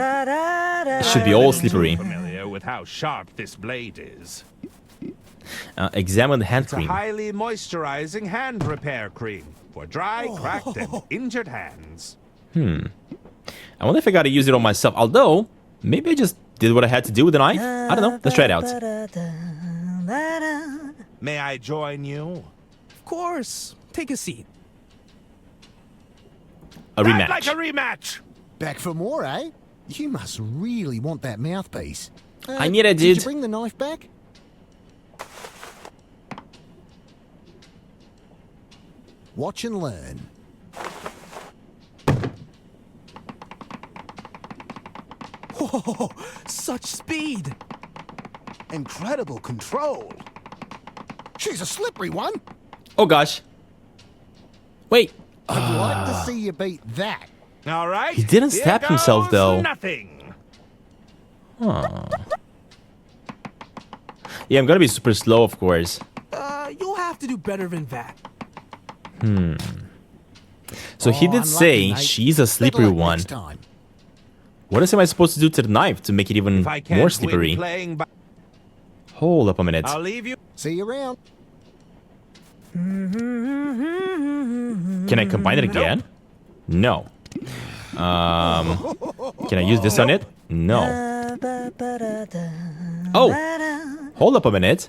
it should be all slippery. Familiar with how sharp this blade is. Examine the hand It's a cream. highly moisturizing hand repair cream for dry, cracked, and injured hands. I wonder if I gotta use it on myself. Although, maybe I just did what I had to do with the knife. I don't know. Let's try it out. May I join you? Of course. Take a seat. A I'd like rematch. a rematch. Back for more, eh? You must really want that mouthpiece. I need it, Did you dude. bring the knife back? Watch and learn. Whoa, such speed. Incredible control. She's a slippery one. Oh gosh. Wait. I'd like to see you beat that. All right. He didn't here stab himself, goes though. Nothing. Yeah, I'm gonna be super slow, of course. You'll have to do better than that. So he did unlucky, say mate. she's a slippery Better luck one. next time. What else am I supposed to do to the knife to make it even If I can't more win slippery? playing by Hold up a minute. I'll leave you. See you around. Can I combine it again? No. Can I use this on it? No. Oh! Hold up a minute.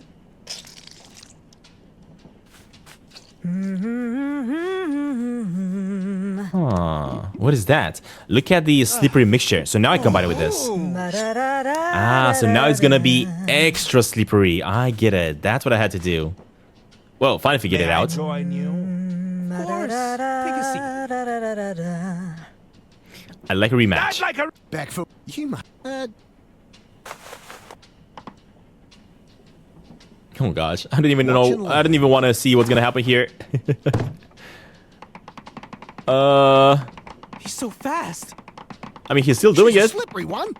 What is that? Look at the slippery mixture. So now I combine it with this. So now it's gonna be extra slippery. I get it. That's what I had to do. Well, fine if you get it out. Join you. Of course. Take a seat. I like a rematch. Like a Back for you, might. Oh gosh, I don't even know. I don't even want to see what's gonna happen here. He's so fast. I mean, he's still doing She's a it. slippery one.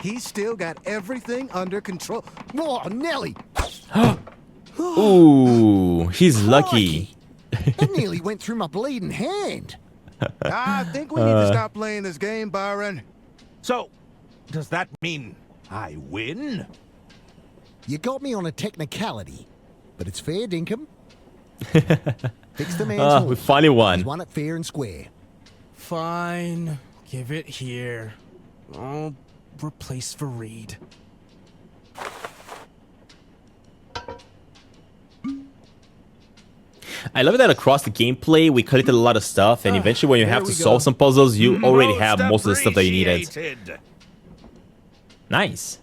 He's still got everything under control. Oh, Nelly. Ooh, he's lucky. That nearly went through my bleeding hand. I think we need to stop playing this game, Byron. So, does that mean I win? You got me on a technicality, but it's fair, dinkum. Fix the man's horn. We finally won. He's won it fair and square. Fine. Give it here. I'll replace Fareed. I love that across the gameplay, we collected a lot of stuff, and eventually when you have to solve some puzzles, you already have most of the stuff that you needed. Appreciated. Nice.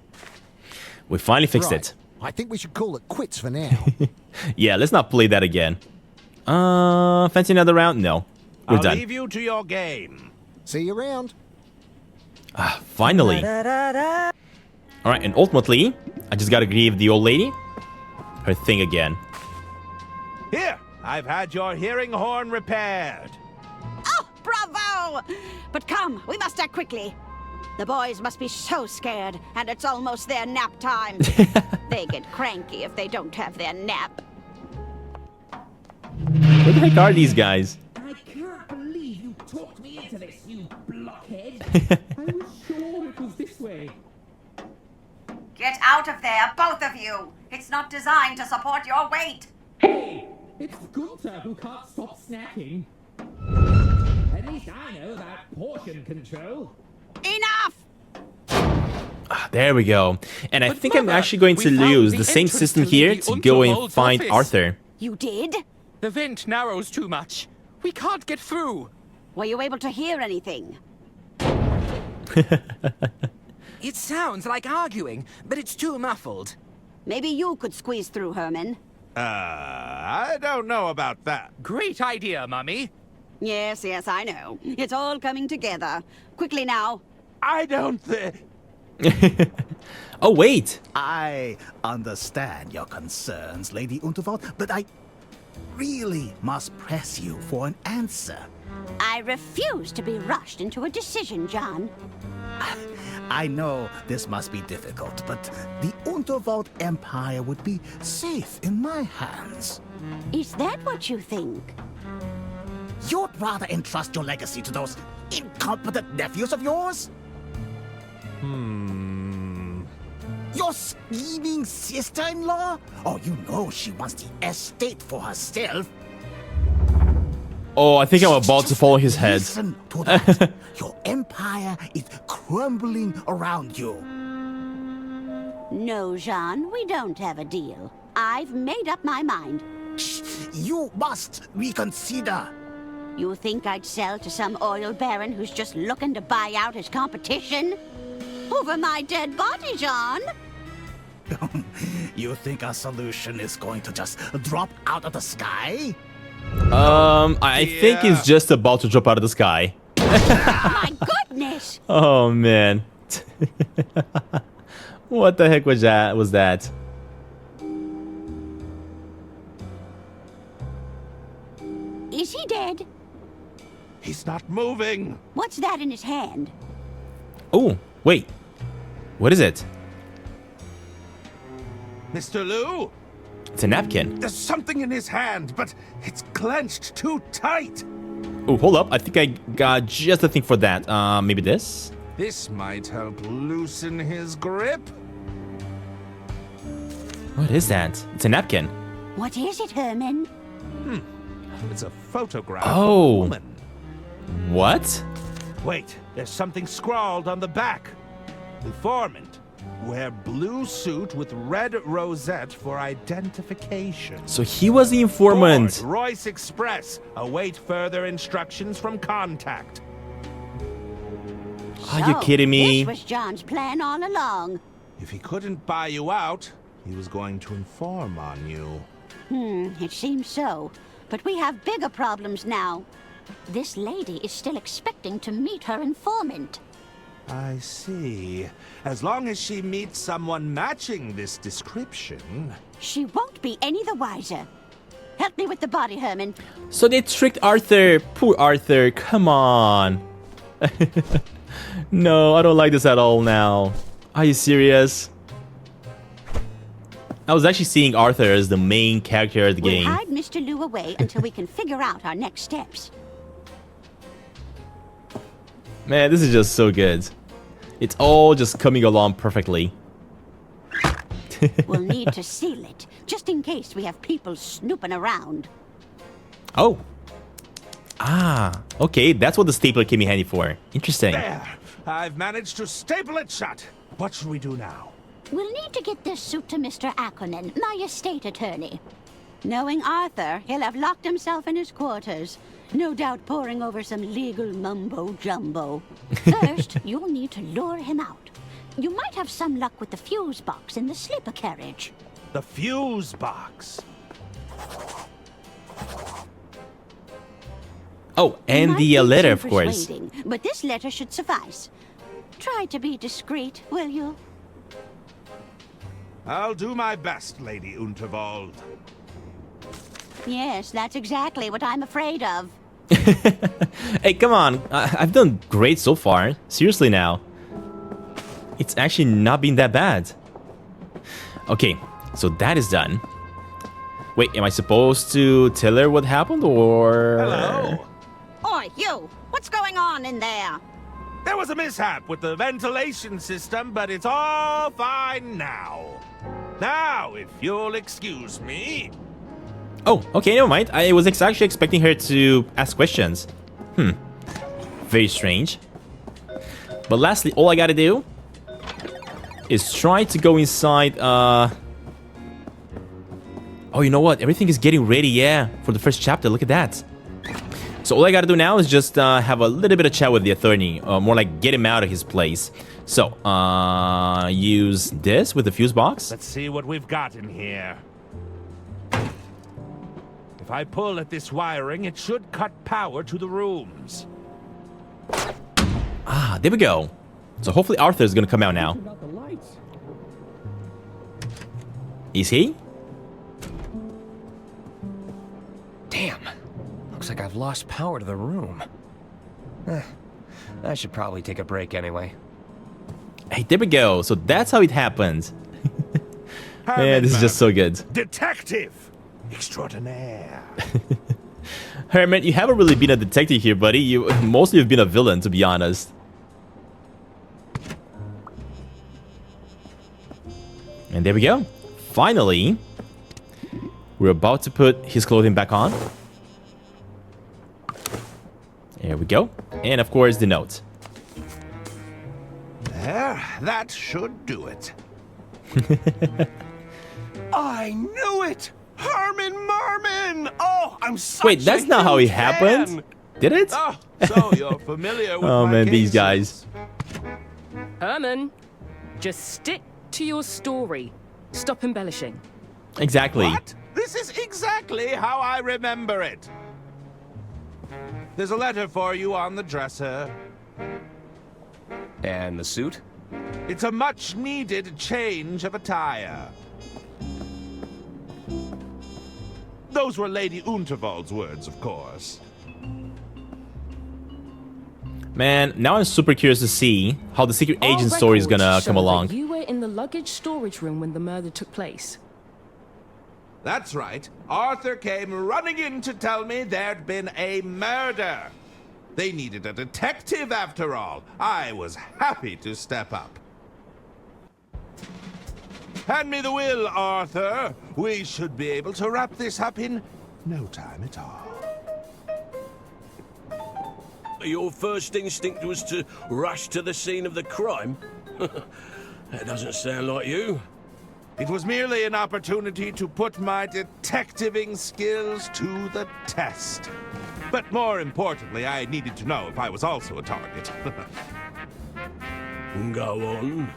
We finally fixed Right. it. I think we should call it quits for now. Yeah, let's not play that again. Fancy another round? No. We're I'll done. leave you to your game. See you around. Finally. Alright, and ultimately, I just gotta give the old lady her thing again. Here, I've had your hearing horn repaired. Oh, bravo! But come, we must act quickly. The boys must be so scared, and it's almost their nap time. They get cranky if they don't have their nap. Where the heck are these guys? I can't believe you talked me into this, you blockhead. I was sure it was this way. Get out of there, both of you! It's not designed to support your weight! Hey, it's Gunther who can't stop snacking. At least I know about portion control. Enough! There we go. And I But think I'm Mother, actually going to we found use the the same entrance system to here the to go and Unterwald's find office. Arthur. You did? The vent narrows too much. We can't get through. Were you able to hear anything? It sounds like arguing, but it's too muffled. Maybe you could squeeze through, Herman. I don't know about that. Great idea, Mummy. Yes, I know. It's all coming together. Quickly now. I don't think... Oh, wait. I understand your concerns, Lady Unterwald, but I really must press you for an answer. I refuse to be rushed into a decision, John. I know this must be difficult, but the Unterwald Empire would be safe in my hands. Is that what you think? You'd rather entrust your legacy to those incompetent nephews of yours? Your scheming sister-in-law? Oh, you know she wants the estate for herself. Oh, I think I'm about to fall on his head. Listen to that. Your empire is crumbling around you. No, Jean, we don't have a deal. I've made up my mind. You must reconsider. You think I'd sell to some oil baron who's just looking to buy out his competition? Over my dead body, Jean? You think our solution is going to just drop out of the sky? I think it's just about to drop out of the sky. My goodness! Oh, man. What the heck was that? Is he dead? He's not moving. What's that in his hand? Oh, wait. What is it? Mr. Liu? It's a napkin. There's something in his hand, but it's clenched too tight. Oh, hold up. I think I got just the thing for that. Maybe this? This might help loosen his grip. What is that? It's a napkin. What is it, Herman? It's a photograph Oh. of a woman. What? Wait, there's something scrawled on the back. Informant. Wear blue suit with red rosette for identification. So he was the informant. Board, Royce Express. Await further instructions from contact. Are you kidding me? This was John's plan all along. If he couldn't buy you out, he was going to inform on you. It seems so. But we have bigger problems now. This lady is still expecting to meet her informant. I see. As long as she meets someone matching this description... She won't be any the wiser. Help me with the body, Herman. So they tricked Arthur. Poor Arthur. Come on. No, I don't like this at all now. Are you serious? I was actually seeing Arthur as the main character of the We'll game. hide Mr. Liu away until we can figure out our next steps. Man, this is just so good. It's all just coming along perfectly. We'll need to seal it, just in case we have people snooping around. Oh. Ah, okay. That's what the stapler came in handy for. Interesting. There! I've managed to staple it shut. What should we do now? We'll need to get this suit to Mr. Ackerman, my estate attorney. Knowing Arthur, he'll have locked himself in his quarters. No doubt poring over some legal mumbo-jumbo. First, you'll need to lure him out. You might have some luck with the fuse box in the sleeper carriage. The fuse box. Oh, and the letter, of course. But this letter should suffice. Try to be discreet, will you? I'll do my best, Lady Unterwald. Yes, that's exactly what I'm afraid of. Hey, come on. I've done great so far. Seriously now. It's actually not been that bad. Okay, so that is done. Wait, am I supposed to tell her what happened, or... Hello? Oi, you! What's going on in there? There was a mishap with the ventilation system, but it's all fine now. Now, if you'll excuse me... Oh, okay, never mind. I was actually expecting her to ask questions. Very strange. But lastly, all I gotta do is try to go inside, Oh, you know what? Everything is getting ready, yeah, for the first chapter. Look at that. So all I gotta do now is just have a little bit of chat with the attorney. More like get him out of his place. So, use this with the fuse box. Let's see what we've got in here. If I pull at this wiring, it should cut power to the rooms. Ah, there we go. So hopefully Arthur is gonna come out now. Is he? Damn. Looks like I've lost power to the room. I should probably take a break anyway. Hey, there we go. So that's how it happened. Man, this is just so good. Detective extraordinaire. Herman, you haven't really been a detective here, buddy. You mostly have been a villain, to be honest. And there we go. Finally, we're about to put his clothing back on. There we go. And of course, the note. There, that should do it. I knew it! Herman Merman! Oh, I'm such Wait, that's a not how it huge happened. fan. Did it? Oh, so you're familiar with Oh my man, these cases. guys. Herman, just stick to your story. Stop embellishing. Exactly. What? This is exactly how I remember it. There's a letter for you on the dresser. And the suit? It's a much-needed change of attire. Those were Lady Unterwald's words, of course. Man, now I'm super curious to see how the secret Our agent story is records gonna show come that along. You were in the luggage storage room when the murder took place. That's right. Arthur came running in to tell me there'd been a murder. They needed a detective after all. I was happy to step up. Hand me the will, Arthur. We should be able to wrap this up in no time at all. Your first instinct was to rush to the scene of the crime? That doesn't sound like you. It was merely an opportunity to put my detectiving skills to the test. But more importantly, I needed to know if I was also a target. Go on.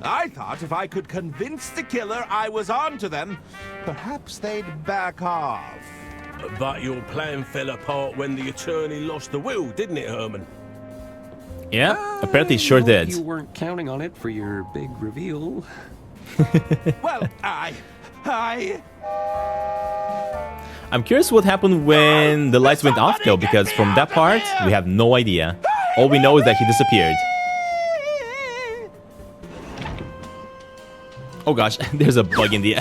I thought if I could convince the killer I was onto them, perhaps they'd back off. But your plan fell apart when the attorney lost the will, didn't it, Herman? Yeah, apparently it sure did. You weren't counting on it for your big reveal. Well, I'm curious what happened when the lights went off though, because from that part, we have no idea. All we know is that he disappeared. Oh gosh, there's a bug in the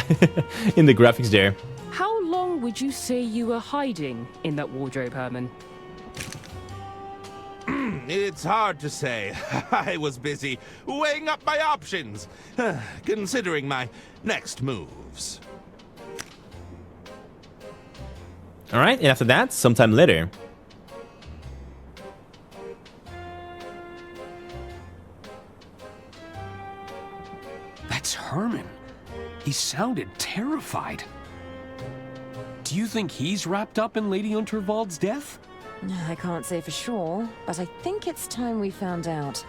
in the graphics there. How long would you say you were hiding in that wardrobe, Herman? It's hard to say. I was busy weighing up my options, considering my next moves. Alright, and after that, sometime later. That's Herman. He sounded terrified. Do you think he's wrapped up in Lady Unterwald's death? I can't say for sure, but I think it's time we found out.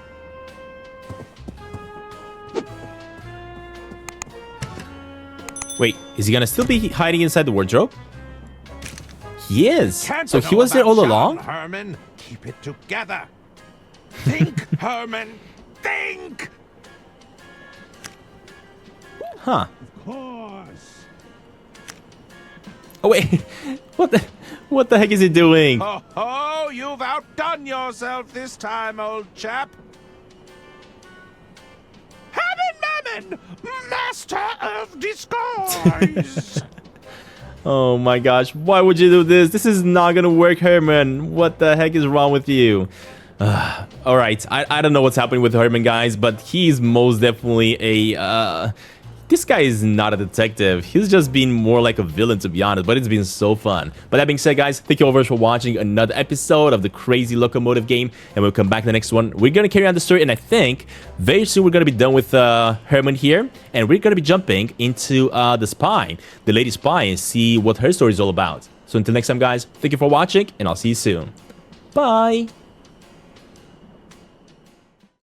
Wait, is he gonna still be hiding inside the wardrobe? He is. Can't So you he know was there about all John, along? Herman, keep it together. Think, Herman, think. Huh. Of course. Oh wait, what the heck is he doing? Oh, you've outdone yourself this time, old chap. Herman, master of disguise. Oh my gosh, why would you do this? This is not gonna work, Herman. What the heck is wrong with you? Alright, I don't know what's happening with Herman, guys, but he's most definitely a... This guy is not a detective. He's just been more like a villain, to be honest, but it's been so fun. But that being said, guys, thank you all very much for watching another episode of the crazy locomotive game, and we'll come back to the next one. We're gonna carry on the story, and I think very soon we're gonna be done with Herman here, and we're gonna be jumping into the spy, the lady spy, and see what her story is all about. So until next time, guys, thank you for watching, and I'll see you soon. Bye!